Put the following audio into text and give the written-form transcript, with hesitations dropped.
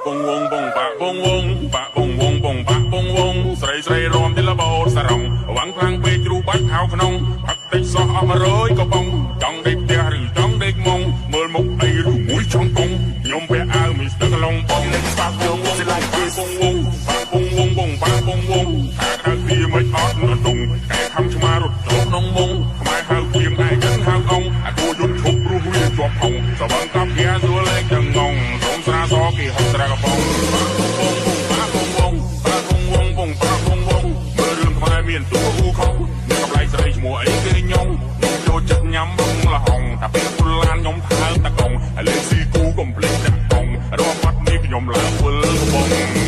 bong wong bong ba bong wong ba bong wong bong ba bong wongស្រីស្រីរំទីលបោសរងវាំងខ្លាំងពេកជ្រូបាច់ហៅក្នុងផឹកតិចសោះអស់100ក៏បងចង់ដេកផ្ទះឬចង់ដេកមុងមើលមុខអីឬមួយចង់កងខ្ញុំពាក់អាវមីស្ទឹកឡុងបងបាក់ខ្ញុំសិលាយពីបងវងបាក់បងវងបងបាក់បងវងថាក្រៅពីមិនអត់នដងតែខំឆ្មារត់ចូលក្នុងមុងខ្មែរហៅពីងឯងហៅអងអាគួយត់ឈប់ព្រោះវាជាប់ហងសវងកាប់ជាសួរលេងទាំងងងសូមស្រាសគេហត់ស្រាកបងបាក់បងវងបាក់បងវងបងបាក់បងវងមើលរឿងខ្មែរមានតួហ៊ូខំមានកម្លៃស្រីឈ្មោះអីគេខ្ញុំចូលចិត្តញ៉ាំបងលហងតែពេលពុលឡានខ្ញុំថើតកងឥឡូវស៊ីគូកំភ្លេចដាក់កងរកបាត់នេះខ្ញុំឡើងវិលកំបង